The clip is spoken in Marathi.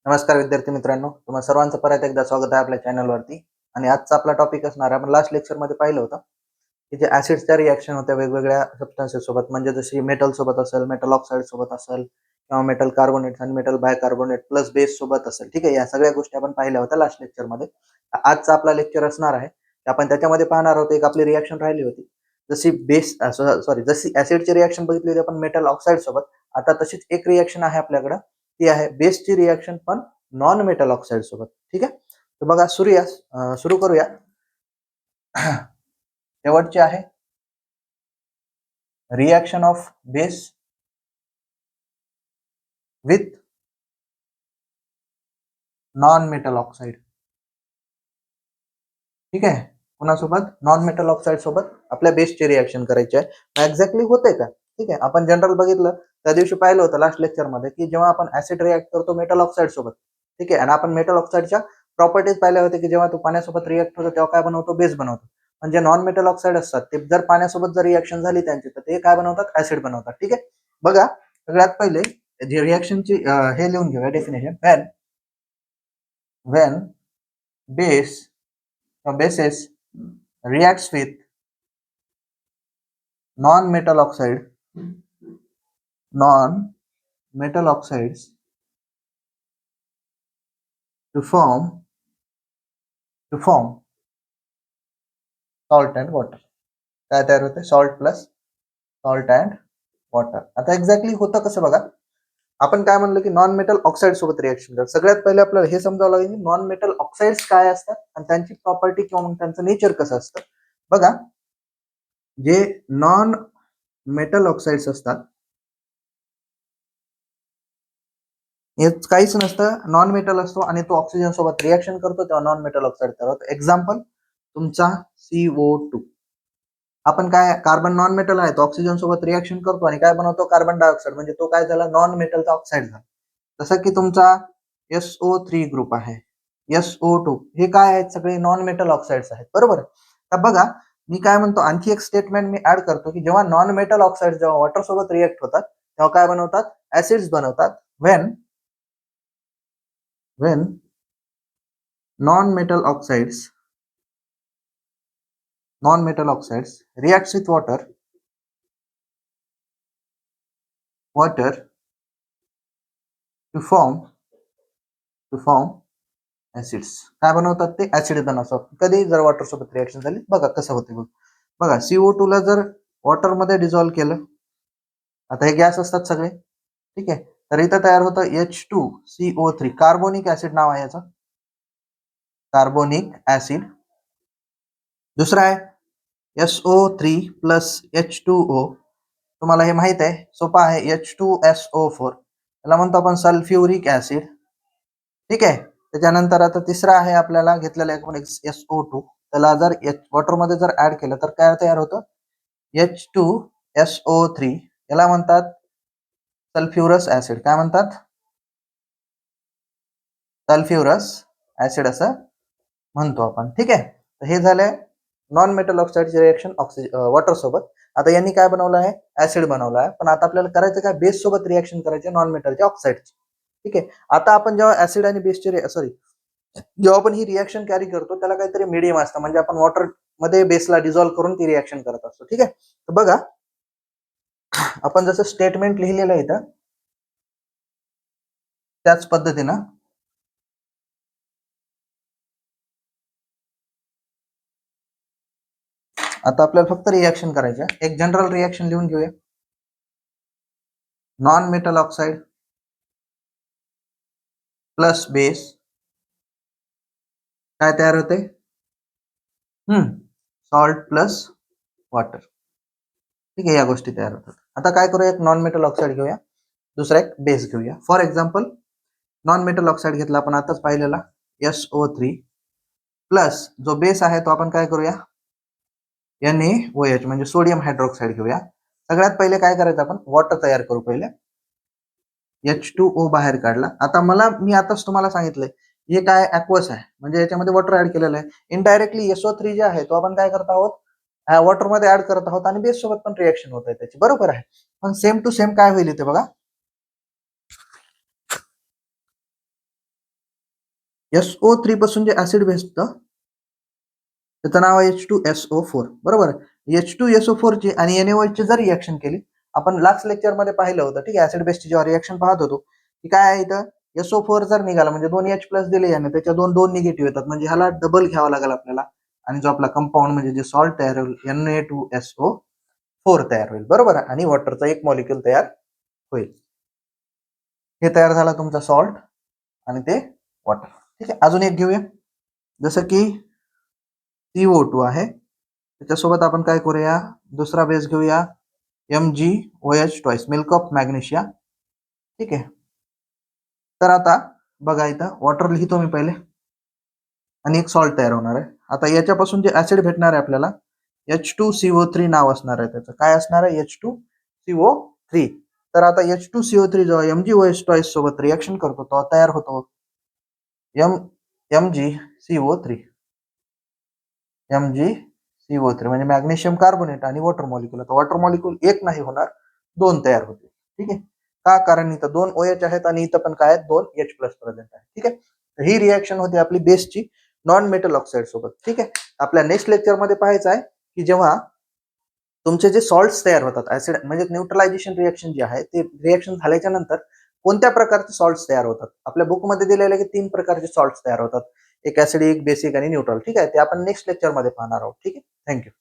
नमस्कार विद्यार्थी मित्रांनो, तुम्हा सर्वांचं परत एकदा स्वागत आहे आपल्या चॅनलवरती. आणि आजचा आपला टॉपिक असणार आहे, आपण लास्ट लेक्चरमध्ये पाहिलं होतं की जे ऍसिडच्या रिॲक्शन होत्या वेगवेगळ्या सबस्टन्सेस सोबत, म्हणजे जशी मेटल सोबत असेल, मेटल ऑक्साईड सोबत असेल, किंवा मेटल कार्बोनेट आणि मेटल बायकार्बोनेट प्लस बेस सोबत असेल. ठीक आहे, या सगळ्या गोष्टी आपण पाहिल्या होत्या लास्ट लेक्चरमध्ये. आजचा आपला लेक्चर असणार आहे, आपण त्याच्यामध्ये पाहणार आहोत एक आपली रिॲक्शन राहिली होती. जशी जशी ऍसिडची रिॲक्शन बघितली होती आपण मेटल ऑक्साईड सोबत, आता तशीच एक रिॲक्शन आहे आपल्याकडे, ती आहे बेसची रिॲक्शन पण नॉन मेटल ऑक्साईड सोबत. ठीक आहे, तर बघा सुरू करूया. शेवटची आहे reaction of base with non metal oxide. ठीक आहे, कुणासोबत? नॉन मेटल ऑक्साईड सोबत आपल्या बेसची रिॲक्शन करायची आहे. एक्झॅक्टली होते का? ठीक आहे, आपण जनरल बघितलं त्या दिवशी पाहिलं होतं लास्ट लेक्चर मध्ये की जेव्हा आपण ऍसिड रिॲक्ट करतो मेटल ऑक्साईड सोबत, ठीक आहे, आणि आपण मेटल ऑक्साईडच्या प्रॉपर्टीज पाहिल्या होत्या की जेव्हा तो पाण्यासोबत रिॲक्ट होतो तेव्हा काय बनवतो? बेस बनवतो. म्हणजे नॉन मेटल ऑक्साईड असतात ते जर पाण्यासोबत जर रिॲक्शन झाली त्यांची, तर ते काय बनवतात? ऍसिड बनवतात. ठीक आहे, बघा सगळ्यात पहिले जे रिॲक्शनची हे लिहून घेऊया definition. When bases reacts with non-metal oxides to form salt and water. काय तयार होते? Salt plus salt and water. आता एक्झॅक्टली होतं कसं बघा, आपण काय म्हणलं की नॉन मेटल ऑक्साईड सोबत रिॲक्शन करत. सगळ्यात पहिले आपल्याला हे समजावं लागेल की नॉन मेटल ऑक्साइड्स काय असतात आणि त्यांची प्रॉपर्टी किंवा मग त्यांचं नेचर कसं असतं. बघा, जे नॉन मेटल ऑक्साइड्स असतात हे काहीच नसतं, नॉन मेटल असतो आणि तो ऑक्सिजन सोबत रिॲक्शन करतो तेव्हा नॉन मेटल ऑक्साईड तयार होतो. एक्झाम्पल तुमचा CO2. आपण काय, कार्बन नॉन मेटल आहे, तो ऑक्सिजन सोबत रिॲक्शन करतो आणि काय बनवतो? Carbon dioxide. म्हणजे तो काय झाला? नॉन मेटलचा ऑक्साईड झाला. जसं की तुमचा SO3 ग्रुप आहे, SO2, हे काय आहेत? सगळे नॉन मेटल ऑक्साइड्स आहेत, बरोबर. तर बघा, मी काय म्हणतो, आणखी एक स्टेटमेंट मी ऍड करतो की जेव्हा नॉन मेटल ऑक्साइड जेव्हा वॉटर सोबत रिॲक्ट होतात तेव्हा काय बनवतात? ऍसिड्स बनवतात. when non-metal oxides reacts with water to form acids. काय बनवतात? ते ऍसिड बनवतात. कधी? जर वॉटर सोबत रिॲक्शन झाली. बघा कसं होते. बघा, CO2 ला जर वॉटर मध्ये डिझॉल्व्ह केलं, आता हे गॅस असतात सगळे, ठीक आहे, तर इथं तयार होतं H2CO3. कार्बोनिक ऍसिड नाव आहे याचं, कार्बोनिक ऍसिड. दुसरा आहे SO3 प्लस H2O. तुम्हाला हे माहित आहे, सोपा आहे, H2SO4. याला म्हणतो आपण सल्फ्युरिक ऍसिड. ठीक आहे, त्याच्यानंतर आता तिसरा आहे आपल्याला घेतलेला आपण SO2. त्याला जर वॉटर मध्ये जर ऍड केलं तर काय तयार होतं? H2SO3. याला म्हणतात सल्फ्युरस ऍसिड. काय म्हणतात? सल्फ्युरस ऍसिड असं म्हणतो आपण. ठीक आहे, तर हे झालंय नॉन मेटल ऑक्साईडची रिएक्शन वॉटर सोबत. आता यांनी काय बनवलं आहे? ऍसिड बनवलं आहे. पण आता आपल्याला करायचं काय? बेस सोबत रिएक्शन करायचे नॉन मेटलच्या ऑक्साईडची. ठीक आहे, आता आपण जेव्हा ऍसिड आणि बेसची जेव्हा आपण ही रिएक्शन कॅरी करतो त्याला काहीतरी मीडियम असतं, म्हणजे आपण वॉटर मध्ये बेसला डिझॉल्व्ह करून ती रिएक्शन करत असतो. ठीक आहे, तर बघा आपण जसं स्टेटमेंट लिहिलेलं आहे इथं त्याच पद्धतीनं आता आपल्याला फक्त रिएक्शन करायचं. एक जनरल रिएक्शन लिहून घेऊया. Non metal oxide plus base काय तयार होते? Salt plus water. ठीक आहे, या गोष्टी तयार होतात. आता काय करूया, एक नॉन मेटल ऑक्साइड घेऊया, दुसरा एक बेस घेऊया. For example non metal oxide घेतला आपण आताच पाहिलेला SO3 प्लस जो बेस आहे तो आपण काय करूया, NaOH म्हणजे सोडियम हायड्रोक्साइड घेऊया. सगळ्यात पहिले काय करायचं, आपण वॉटर तयार करू. पहिले H2O बाहेर काढला. आता मी आताच तुम्हाला सांगितलंय हे काय ऍक्वस आहे, म्हणजे याच्यामध्ये वॉटर ऍड केलेलं आहे. इनडायरेक्टली SO3 जे आहे तो आपण काय करत आहोत, वॉटर मध्ये ऍड करत आहोत आणि बेस सोबत पण रिएक्शन होत आहे त्याची, बरोबर आहे. पण सेम टू सेम काय होईल इथे बघा, SO3 पासून जे ऍसिड भेटतं त्याचं नाव आहे H2SO4 बरोबर. H2SO4 ची आणि NaOH ची जर रिएक्शन केली, आपण लास्ट लेक्चर मध्ये पाहिलं होतं, ठीक आहे, ऍसिड बेसची जेव्हा रिएक्शन पाहत होतो की काय आहे इथं, SO4 जर निघाला म्हणजे 2 H प्लस दिले याने, त्याच्या दोन दोन निगेटिव्ह येतात, म्हणजे ह्याला डबल घ्यावा लागेल आपल्याला, आणि जो आपला कंपाऊंड म्हणजे जे सॉल्ट तयार होईल Na2SO4 तयार होईल बरोबर, आणि वॉटरचा एक मॉलिक्यूल तयार होईल. हे तयार झाला तुमचा सॉल्ट आणि ते वॉटर. ठीक आहे, अजून एक घेऊया, जसं की CO2 आहे, त्याच्यासोबत आपण काय करूया, दुसरा बेस घेऊया MgOH twice, milk of magnesia. ठीक आहे, तर आता बघा इथं वॉटर लिहितो मी पहिले आणि एक सॉल्ट तयार होणार आहे. आता याच्यापासून जे ऍसिड भेटणार आहे आपल्याला H2CO3 नाव असणार आहे, त्याचं काय असणार आहे, H2CO3. तर आता H2CO3 जेव्हा MgOH ट्वाइस सोबत रिएक्शन करतो तेव्हा तयार होतो MgCO3. MgCO3 म्हणजे मॅग्नेशियम कार्बोनेट आणि वॉटर मॉलिक्यूल. आता वॉटर मॉलिक्यूल एक नाही होणार, दोन तयार होतील. ठीक आहे, का, कारण इथं दोन OH आहेत आणि इथं पण काय आहेत, दोन H प्लस प्रेझेंट आहे. ठीक आहे, तर ही रिएक्शन होती आपली बेसची नॉन मेटल ऑक्साईड सोबत. ठीक आहे, आपल्या नेक्स्ट लेक्चर मध्ये पाहायचं आहे की जेव्हा तुमचे जे सॉल्ट्स तयार होतात, ऍसिड म्हणजे न्यूट्रलायझेशन रिएक्शन जे आहे ते रिएक्शन झाल्याच्या नंतर कोणत्या प्रकारचे सॉल्ट्स तयार होतात. आपल्या बुकमध्ये दिलेले की 3 प्रकारचे सॉल्ट्स तयार होतात, एक ऍसिडिक, बेसिक आणि न्यूट्रल. ठीक आहे, ते आपण नेक्स्ट लेक्चर मध्ये पाहणार आहोत. ठीक आहे, थँक्यू.